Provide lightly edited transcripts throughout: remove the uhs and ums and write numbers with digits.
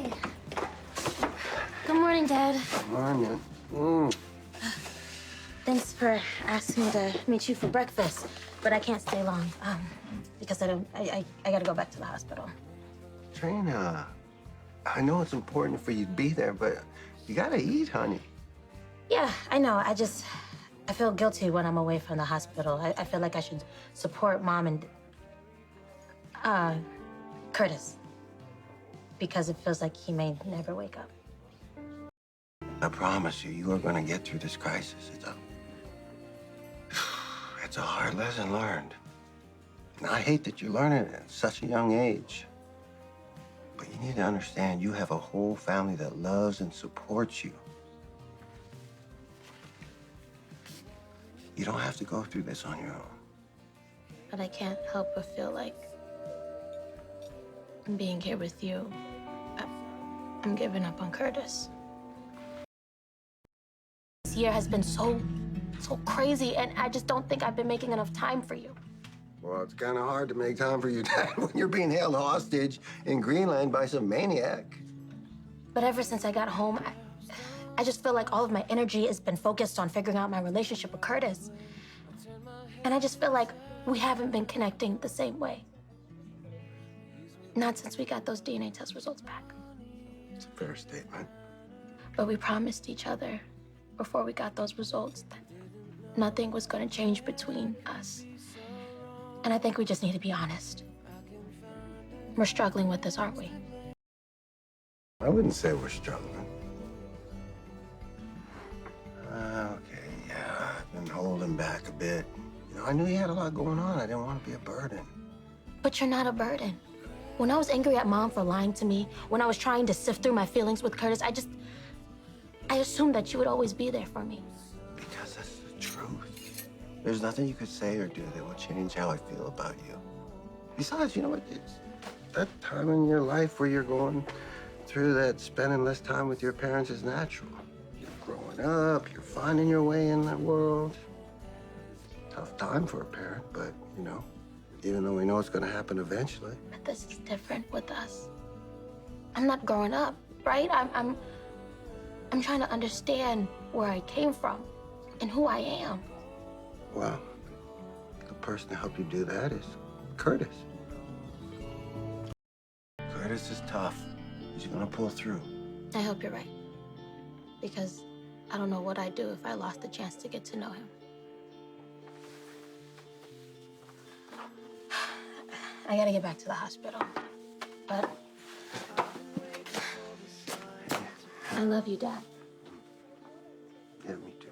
Hey. Good morning, Dad. Good morning. Thanks for asking me to meet you for breakfast, but I can't stay long, because I gotta go back to the hospital. Trina, I know it's important for you to be there, but you gotta eat, honey. Yeah, I know. I feel guilty when I'm away from the hospital. I feel like I should support Mom and, Curtis, because it feels like he may never wake up. I promise you, you are gonna get through this crisis. It's a hard lesson learned. And I hate that you're learning it at such a young age. But you need to understand you have a whole family that loves and supports you. You don't have to go through this on your own. But I can't help but feel like being here with you, I'm giving up on Curtis. This year has been so crazy, and I just don't think I've been making enough time for you. Well, it's kind of hard to make time for your dad when you're being held hostage in Greenland by some maniac. But ever since I got home, I just feel like all of my energy has been focused on figuring out my relationship with Curtis. And I just feel like we haven't been connecting the same way. Not since we got those DNA test results back. It's a fair statement. But we promised each other before we got those results that nothing was going to change between us. And I think we just need to be honest. We're struggling with this, aren't we? I wouldn't say we're struggling. Okay, yeah, I've been holding back a bit. You know, I knew you had a lot going on. I didn't want to be a burden. But you're not a burden. When I was angry at Mom for lying to me, when I was trying to sift through my feelings with Curtis, I assumed that you would always be there for me. Because that's the truth. There's nothing you could say or do that will change how I feel about you. Besides, you know what? It's that time in your life where you're going through that, spending less time with your parents is natural. You're growing up, you're finding your way in that world. Tough time for a parent, but, you know, even though we know it's going to happen eventually. But this is different with us. I'm not growing up, right? I'm trying to understand where I came from and who I am. Well, the person to help you do that is Curtis. Curtis is tough. He's gonna pull through. I hope you're right. Because I don't know what I'd do if I lost the chance to get to know him. I gotta get back to the hospital. But I love you, Dad. Yeah, me too.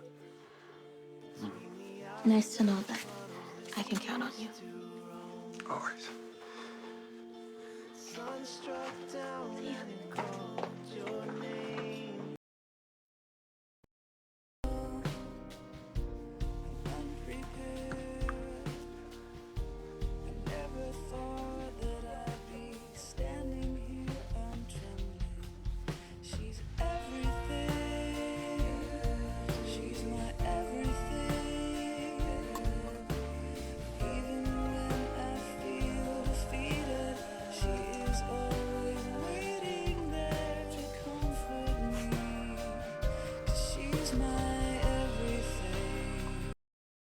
Nice to know that I can count on you. Always. See ya.